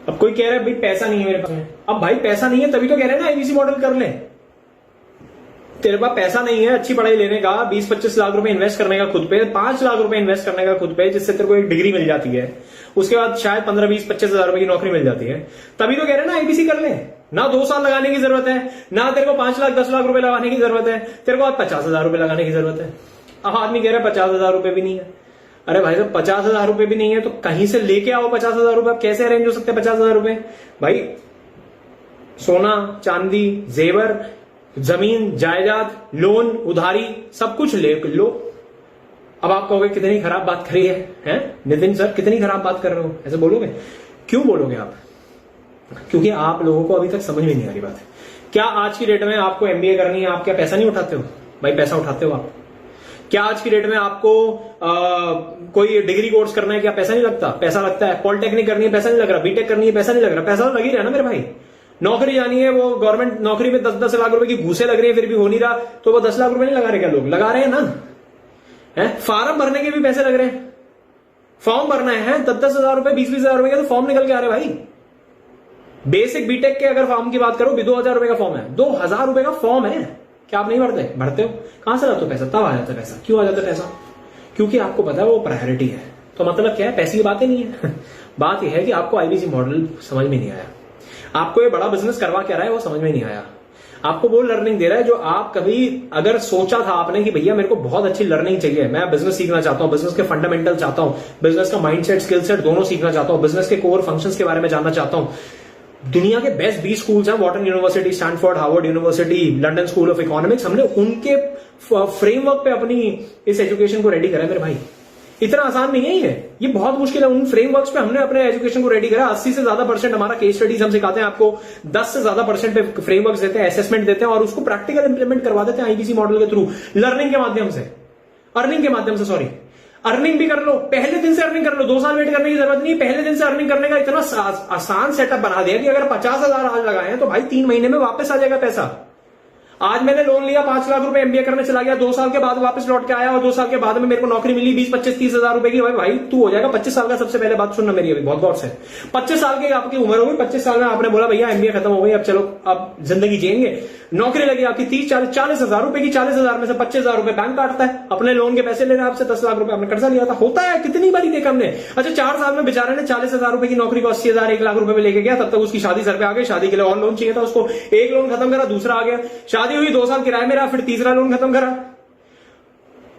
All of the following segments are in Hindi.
अब कोई कह रहा है भाई पैसा नहीं है मेरे पास में, अब भाई पैसा नहीं है तभी तो कह रहे हैं ना आईबीसी मॉडल कर ले। तेरे पास पैसा नहीं है अच्छी पढ़ाई लेने का, 20-25 लाख रुपए इन्वेस्ट करने का खुद पे, 5 लाख रुपए इन्वेस्ट करने का खुद पे, जिससे तेरे को एक डिग्री मिल जाती है, उसके बाद शायद 15-20-25 हजार रुपए की नौकरी मिल जाती है, तभी तो कह रहे हैं ना आईबीसी कर ले। ना 2 साल लगाने की जरूरत है, ना तेरे को 5 लाख 10 लाख रुपए लगाने की जरूरत है, तेरे को 50,000 रुपए लगाने की जरूरत है। अब आदमी कह रहा है 50,000 रुपए भी नहीं है। अरे भाई साहब 50,000 रुपए भी नहीं है तो कहीं से लेके आओ 50,000 रुपए। कैसे अरेंज हो सकते हैं 50,000 रुपए? भाई सोना चांदी जेवर जमीन जायदाद लोन उधारी सब कुछ ले लो। अब आप कहोगे कितनी खराब बात करी है नितिन सर, कितनी खराब बात कर रहे हो, ऐसे बोलोगे? क्यों बोलोगे आप? क्योंकि आप लोगों को अभी तक समझ में नहीं आ रही बात है। क्या आज की डेट में आपको एमबीए करनी है, आप क्या पैसा नहीं उठाते हो? भाई पैसा उठाते हो आप। क्या आज की डेट में आपको कोई डिग्री कोर्स करना है, क्या पैसा नहीं लगता? पैसा लगता है। पॉलिटेक्निक करनी है, पैसा नहीं लग रहा। बीटेक करनी है, पैसा नहीं लग रहा। पैसा तो लग ही रहा है ना मेरे भाई। नौकरी जानी है, वो गवर्नमेंट नौकरी में 10-10 लाख रुपए की घूसे लग रही है, फिर भी हो नहीं रहा, तो वो 10 लाख रुपए नहीं लगा रहे क्या लोग? लगा रहे हैं ना। है फार्म भरने के भी पैसे लग रहे हैं, फॉर्म भरना है 10-10 हजार रुपए 20-20 हजार रुपए का तो फॉर्म निकल के आ रहे भाई। बेसिक बीटेक के अगर फॉर्म की बात करो भी 2,000 रुपए का फॉर्म है, 2,000 रुपए का फॉर्म है। क्या आप नहीं भरते? भरते हो। कहां से लाते हो पैसा? तब आ जाता है पैसा। क्यों आ जाता है पैसा? क्योंकि आपको पता है वो प्रायोरिटी है। तो मतलब क्या है? पैसे की बातें नहीं है बात यह है कि आपको आईबीसी मॉडल समझ में नहीं आया, आपको ये बड़ा बिजनेस करवा क्या रहा है वो समझ में नहीं आया, आपको वो लर्निंग दे रहा है जो आप कभी अगर सोचा था आपने कि भैया मेरे को बहुत अच्छी लर्निंग चाहिए, मैं बिजनेस सीखना चाहता हूं, बिजनेस के फंडामेंटल चाहता हूं, बिजनेस का माइंडसेट स्किल सेट दोनों सीखना चाहता हूं, बिजनेस के कोर फंक्शंस के बारे में जानना चाहता हूं। दुनिया के बेस्ट 20 स्कूल्स हैं, Wharton University, Stanford, Harvard University, London School of Economics, हमने उनके फ्रेमवर्क पे अपनी इस एजुकेशन को रेडी करा है मेरे भाई। इतना आसान नहीं है ये बहुत मुश्किल है। उन फ्रेमवर्क्स पे हमने अपने एजुकेशन को रेडी करा। 80 से ज्यादा % हमारा केस स्टडीज हम सिखाते हैं आपको, 10 से ज्यादा % पे फ्रेमवर्क्स देते हैं, असेसमेंट देते हैं और उसको प्रैक्टिकल इंप्लीमेंट करवा देते हैं आईबीसी मॉडल के थ्रू, लर्निंग के माध्यम से, अर्निंग के माध्यम से। सॉरी, अर्निंग भी कर लो, पहले दिन से अर्निंग कर लो, 2 साल वेट करने की जरूरत नहीं, पहले दिन से अर्निंग करने का इतना आसान सेटअप बना दिया कि अगर 50,000 आज लगाए हैं तो भाई 3 महीने में वापस आ जाएगा पैसा। आज मैंने लोन लिया 5 लाख रुपए, एमबीए करने चला गया, 2 साल के बाद वापस लौट के आया और 2 साल के बाद में मेरे को नौकरी मिली 20-25-30 हजार रुपए की। भाई तू हो जाएगा 25 साल का। सबसे पहले बात सुनना मेरी अभी बहुत गौर से, 25 साल की आपकी उम्र होगी, 25 साल में आपने बोला भैया एमबीए खत्म हो गई, अब चलो अब जिंदगी जिएंगे, नौकरी लगी आपकी 30-40 हजार रुपए की, 40 हजार में से 25,000 रुपए बैंक काटता है, अपने लोन के पैसे ले रहे हैं आपसे, 10 लाख रुपए आपने कर्जा लिया था। होता है, कितनी बारी देखा हमने। अच्छा 4 साल में बेचारे ने 40 हजार रुपए की नौकरी को 80 हजार 1 लाख रुपए में लेके गया, तब तक उसकी शादी सर पे आ गई, शादी के लिए और लोन चाहिए था उसको, एक लोन खत्म करा, दूसरा आ गया, शादी हुई 2 साल किराए में रहा, फिर तीसरा लोन खत्म करा,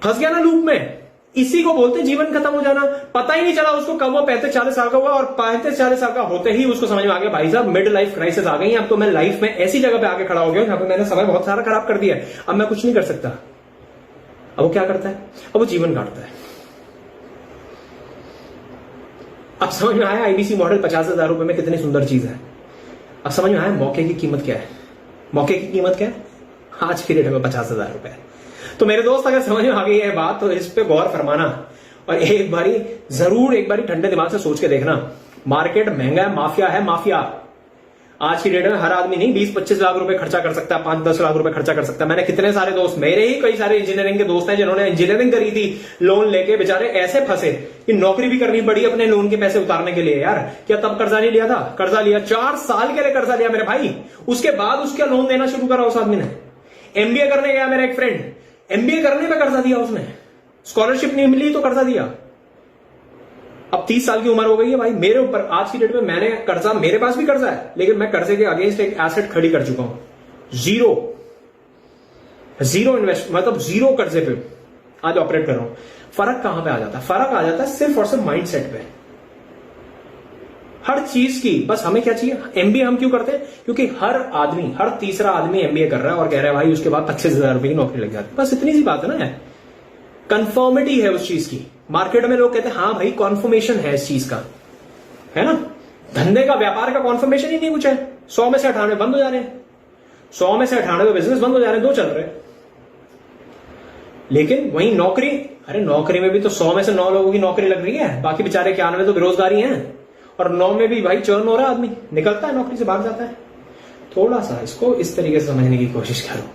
फंस गया ना लूप में। इसी को बोलते जीवन खत्म हो जाना। पता ही नहीं चला उसको कब वो 35-40 साल का हुआ और 35-40 साल का होते ही उसको समझ में आ गया भाई साहब मिड लाइफ क्राइसिस आ गई, अब तो मैं लाइफ में ऐसी जगह पे आके खड़ा हो गया जहां पे मैंने समय बहुत सारा खराब कर दिया है, अब मैं कुछ नहीं कर सकता। अब वो क्या करता है? अब वो जीवन काटता है। अब समझ में आया आईबीसी मॉडल 50,000 रुपए में कितनी सुंदर चीज है। अब समझ में आया मौके की कीमत क्या है। मौके की कीमत क्या है? आज की डेट में 50,000 रुपए। तो मेरे दोस्त अगर समझ में आ गई है बात तो इस पे गौर फरमाना और एक बारी ठंडे दिमाग से सोच के देखना। मार्केट महंगा है, माफिया है, माफिया। आज की डेट में हर आदमी नहीं 20-25 लाख रुपए खर्चा कर सकता है, 5-10 लाख रुपए खर्चा कर सकता है। मैंने कितने सारे दोस्त, मेरे ही कई सारे इंजीनियरिंग के दोस्त हैं जिन्होंने इंजीनियरिंग करी थी लोन लेके, बेचारे ऐसे फंसे कि नौकरी भी करनी पड़ी अपने लोन के पैसे उतारने के लिए। यार क्या तब कर्जा नहीं लिया था? कर्जा लिया, 4 साल के लिए कर्जा लिया मेरे भाई, उसके बाद उसका लोन देना शुरू करा उस आदमी ने। एमबीए करने गया मेरा एक फ्रेंड, एमबीए करने में कर्जा दिया उसने, स्कॉलरशिप नहीं मिली तो कर्जा दिया। अब 30 साल की उम्र हो गई है भाई मेरे ऊपर। आज की डेट में मैंने कर्जा, मेरे पास भी कर्जा है लेकिन मैं कर्जे के अगेंस्ट एक एसेट खड़ी कर चुका हूं। जीरो इन्वेस्ट, मतलब जीरो कर्जे पे आज ऑपरेट कर रहा हूं। फर्क कहां पे आ जाता है? फर्क आ जाता है सिर्फ और सिर्फ माइंडसेट पे, हर चीज की। बस हमें क्या चाहिए? एमबीए हम क्यों करते हैं? क्योंकि हर तीसरा आदमी एमबीए कर रहा है और कह रहा है भाई उसके बाद 25,000 रुपए की नौकरी लग जाती है। बस इतनी सी बात है ना, कंफर्मिटी है उस चीज की। मार्केट में लोग कहते हैं हाँ भाई कॉन्फर्मेशन है इस चीज का, है ना। धंधे का, व्यापार का कॉन्फर्मेशन ही नहीं कुछ है। 100 में से 98 बंद हो जा रहे हैं, 100 में से 98 बिजनेस बंद हो जा रहे हैं, 2 चल रहे हैं। लेकिन वहीं नौकरी, अरे नौकरी में भी तो 100 में से 9 लोगों की नौकरी लग रही है, बाकी बेचारे 91 तो बेरोजगारी हैं। और 9 में भी भाई चर्न हो रहा है, आदमी निकलता है नौकरी से, भाग जाता है। थोड़ा सा इसको इस तरीके से समझने की कोशिश करो।